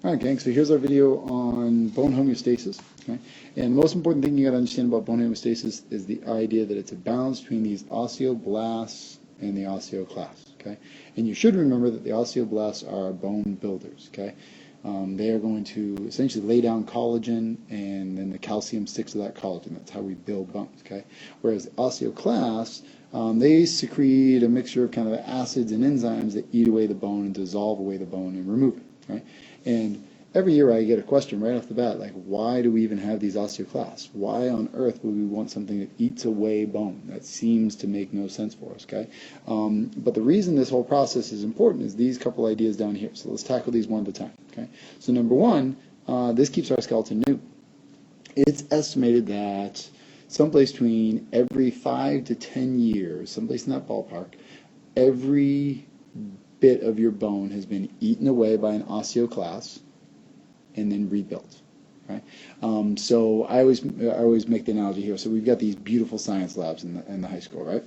All right, gang, so here's our video on bone homeostasis. Okay? And the most important thing you got to understand about bone homeostasis is the idea that it's a balance between these osteoblasts and the osteoclasts. Okay? And you should remember that the osteoblasts are bone builders. Okay? They are going to essentially lay down collagen, and then the calcium sticks to that collagen. That's how we build bones. Okay? Whereas the osteoclasts, they secrete a mixture of kind of acids and enzymes that eat away the bone and dissolve away the bone and remove it. Right? And every year I get a question right off the bat, like, why do we even have these osteoclasts? Why on earth would we want something that eats away bone? That seems to make no sense for us, okay? But the reason this whole process is important is these couple ideas down here. So let's tackle these one at a time, okay? So number one, this keeps our skeleton new. It's estimated that someplace between every 5 to 10 years, someplace in that ballpark, every bit of your bone has been eaten away by an osteoclast and then rebuilt. Right? So I always make the analogy here. So we've got these beautiful science labs in the high school, right?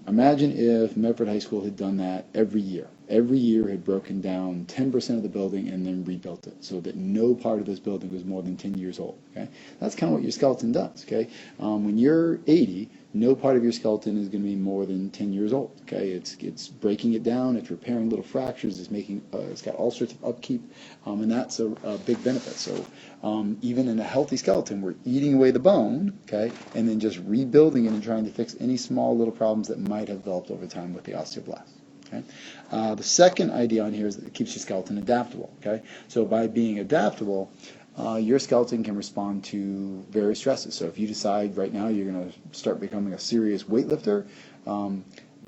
Imagine if Medford High School had done that every year. Every year had broken down 10% of the building and then rebuilt it, so that no part of this building was more than 10 years old. Okay, that's kind of what your skeleton does. Okay, when you're 80, no part of your skeleton is going to be more than 10 years old. Okay, it's breaking it down, it's repairing little fractures, it's got all sorts of upkeep, and that's a big benefit. So even in a healthy skeleton, we're eating away the bone, okay, and then just rebuilding it and trying to fix any small little problems that might have developed over time with the osteoblast. Okay. The second idea on here is that it keeps your skeleton adaptable. Okay, so by being adaptable, your skeleton can respond to various stresses. So if you decide right now you're going to start becoming a serious weightlifter,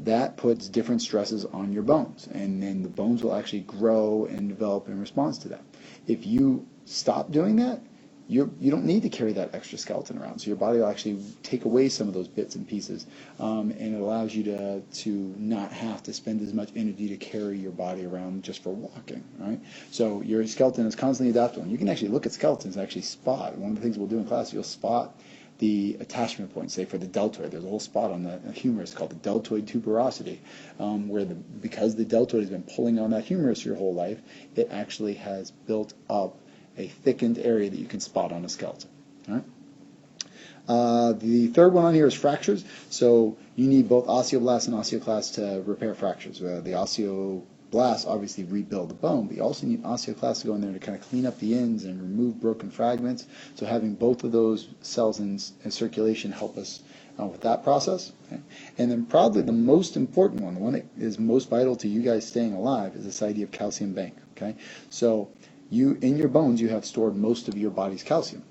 that puts different stresses on your bones, and then the bones will actually grow and develop in response to that. If you stop doing that, you don't need to carry that extra skeleton around. So your body will actually take away some of those bits and pieces, and it allows you to not have to spend as much energy to carry your body around just for walking. Right? So your skeleton is constantly adaptable. And you can actually look at skeletons and actually spot. One of the things we'll do in class, you'll spot the attachment point. Say for the deltoid, there's a whole spot on the humerus called the deltoid tuberosity, where because the deltoid has been pulling on that humerus your whole life, it actually has built up a thickened area that you can spot on a skeleton. All right? The third one on here is fractures. So you need both osteoblasts and osteoclasts to repair fractures. The osteoblasts obviously rebuild the bone, but you also need osteoclasts to go in there to kind of clean up the ends and remove broken fragments. So having both of those cells in circulation help us with that process. Okay? And then probably the most important one, the one that is most vital to you guys staying alive, is this idea of calcium bank. Okay? So in your bones, you have stored most of your body's calcium.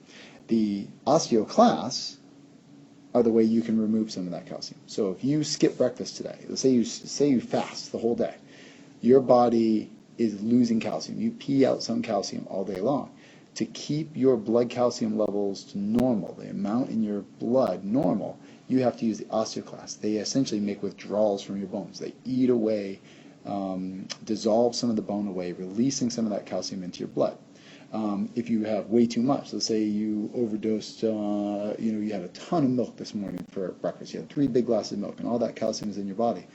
The osteoclasts are the way you can remove some of that calcium. So if you skip breakfast today, let's say you fast the whole day, your body is losing calcium. You pee out some calcium all day long. To keep your blood calcium levels to normal, the amount in your blood normal, you have to use the osteoclasts. They essentially make withdrawals from your bones. They eat away, dissolve some of the bone away, releasing some of that calcium into your blood. If you have way too much, let's say you overdosed, you had a ton of milk this morning for breakfast, you had 3 big glasses of milk, and all that calcium is in your body.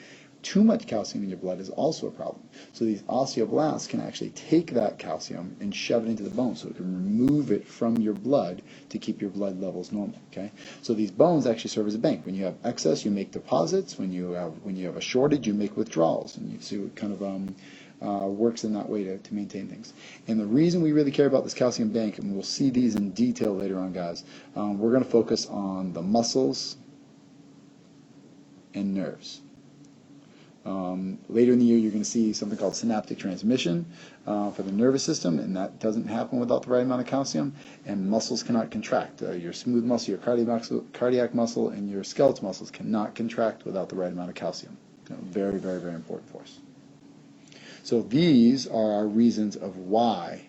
Too much calcium in your blood is also a problem. So these osteoblasts can actually take that calcium and shove it into the bone, so it can remove it from your blood to keep your blood levels normal. Okay, so these bones actually serve as a bank. When you have excess, you make deposits. When you have a shortage, you make withdrawals, and you see it kind of works in that way to maintain things. And the reason we really care about this calcium bank, and we'll see these in detail later on, guys, we're going to focus on the muscles and nerves. Later in the year, you're going to see something called synaptic transmission for the nervous system, and that doesn't happen without the right amount of calcium, and muscles cannot contract. Your smooth muscle, your cardiac muscle, and your skeletal muscles cannot contract without the right amount of calcium. Very, very, very important for us. So these are our reasons of why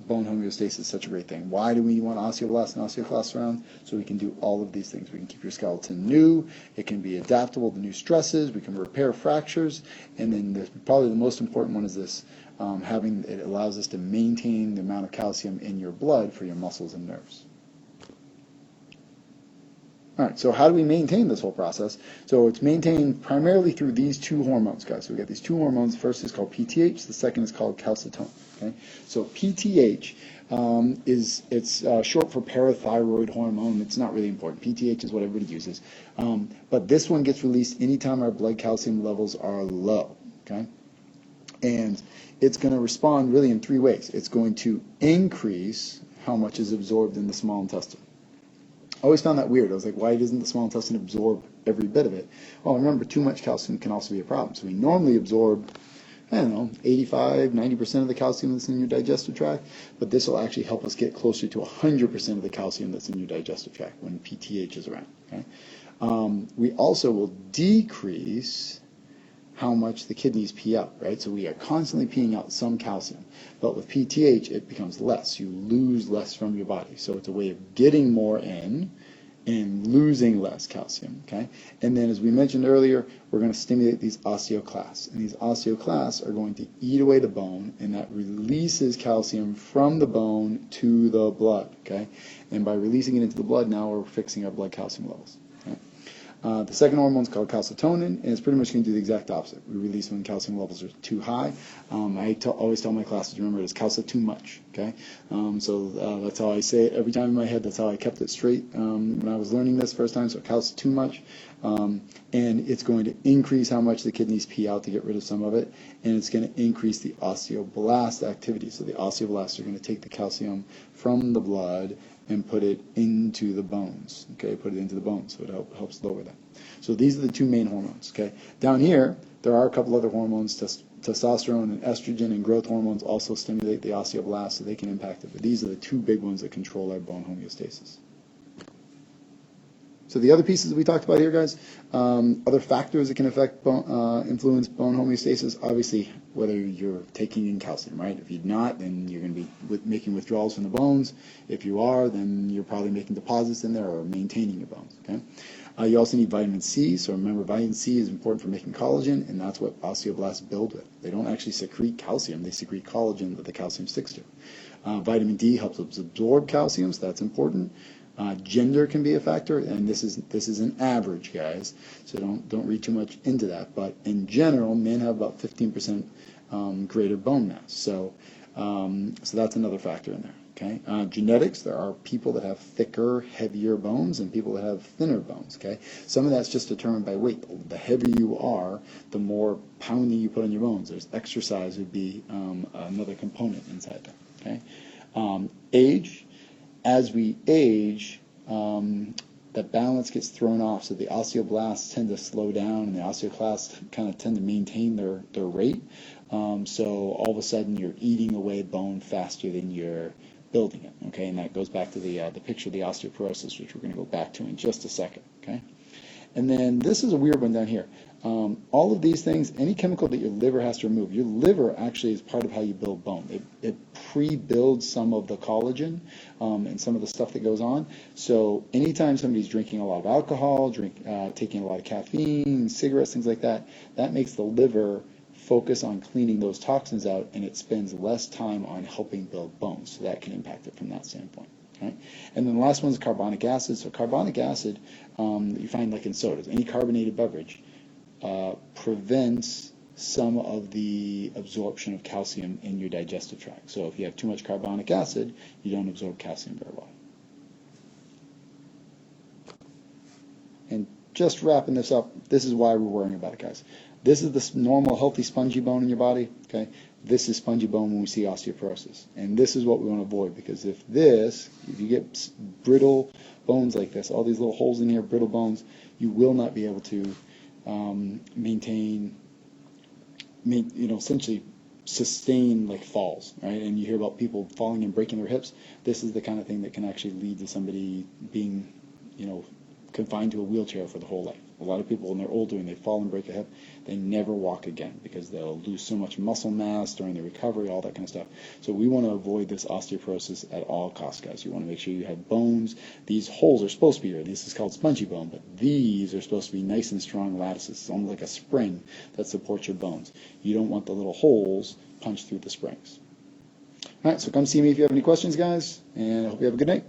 bone homeostasis is such a great thing. Why do we want osteoblasts and osteoclasts around? So we can do all of these things. We can keep your skeleton new, it can be adaptable to new stresses, we can repair fractures, and then probably the most important one is this, it allows us to maintain the amount of calcium in your blood for your muscles and nerves. All right, so how do we maintain this whole process? So it's maintained primarily through these two hormones, guys. So we got these two hormones. The first is called PTH. The second is called calcitonin. Okay, so PTH it's short for parathyroid hormone. It's not really important. PTH is what everybody uses, but this one gets released anytime our blood calcium levels are low. Okay, and it's going to respond really in three ways. It's going to increase how much is absorbed in the small intestine. I always found that weird. I was like, why doesn't the small intestine absorb every bit of it? Well, remember, too much calcium can also be a problem. So we normally absorb, I don't know, 85, 90% of the calcium that's in your digestive tract, but this will actually help us get closer to 100% of the calcium that's in your digestive tract when PTH is around. Okay? We also will decrease how much the kidneys pee out, right? So we are constantly peeing out some calcium, but with PTH it becomes less. You lose less from your body. So it's a way of getting more in and losing less calcium, okay? And then as we mentioned earlier, we're going to stimulate these osteoclasts. And these osteoclasts are going to eat away the bone, and that releases calcium from the bone to the blood, okay? And by releasing it into the blood, now we're fixing our blood calcium levels. The second hormone is called calcitonin, and it's pretty much going to do the exact opposite. We release when calcium levels are too high. I always tell my classes, remember, it's calci too much. Okay, so that's how I say it every time in my head. That's how I kept it straight when I was learning this first time. So calci too much, and it's going to increase how much the kidneys pee out to get rid of some of it, and it's going to increase the osteoblast activity. So the osteoblasts are going to take the calcium from the blood and put it into the bones, okay, put it into the bones, so it helps lower that. So these are the two main hormones, okay. Down here, there are a couple other hormones, testosterone and estrogen and growth hormones also stimulate the osteoblast, so they can impact it, but these are the two big ones that control our bone homeostasis. So the other pieces that we talked about here, guys, other factors that can affect influence bone homeostasis, obviously, whether you're taking in calcium, right? If you're not, then you're going to be making withdrawals from the bones. If you are, then you're probably making deposits in there or maintaining your bones, okay? You also need vitamin C. So remember, vitamin C is important for making collagen, and that's what osteoblasts build with. They don't actually secrete calcium. They secrete collagen that the calcium sticks to. Vitamin D helps absorb calcium, so that's important. Gender can be a factor, and this is an average, guys, so don't read too much into that. But in general, men have about 15% greater bone mass, so that's another factor in there. Okay, genetics. There are people that have thicker, heavier bones, and people that have thinner bones. Okay, some of that's just determined by weight. The heavier you are, the more pounding you put on your bones. There's exercise would be another component inside there. Okay, age. As we age, the balance gets thrown off, so the osteoblasts tend to slow down, and the osteoclasts kind of tend to maintain their rate. So all of a sudden, you're eating away bone faster than you're building it. Okay, and that goes back to the picture of the osteoporosis, which we're going to go back to in just a second. Okay, and then this is a weird one down here. All of these things, any chemical that your liver has to remove, your liver actually is part of how you build bone. It pre-builds some of the collagen and some of the stuff that goes on. So anytime somebody's drinking a lot of alcohol, taking a lot of caffeine, cigarettes, things like that, that makes the liver focus on cleaning those toxins out, and it spends less time on helping build bones. So that can impact it from that standpoint. Right? And then the last one is carbonic acid. So carbonic acid you find like in sodas, any carbonated beverage, prevents some of the absorption of calcium in your digestive tract. So if you have too much carbonic acid, you don't absorb calcium very well. And just wrapping this up, this is why we're worrying about it, guys. This is the normal, healthy, spongy bone in your body. Okay, this is spongy bone when we see osteoporosis, and this is what we want to avoid, because if you get brittle bones like this, all these little holes in here, brittle bones, you will not be able to essentially sustain like falls, right? And you hear about people falling and breaking their hips. This is the kind of thing that can actually lead to somebody being, confined to a wheelchair for the whole life. A lot of people, when they're older and they fall and break a hip, they never walk again because they'll lose so much muscle mass during the recovery, all that kind of stuff. So we want to avoid this osteoporosis at all costs, guys. You want to make sure you have bones. These holes are supposed to be here. This is called spongy bone, but these are supposed to be nice and strong lattices. It's almost like a spring that supports your bones. You don't want the little holes punched through the springs. All right, so come see me if you have any questions, guys, and I hope you have a good night.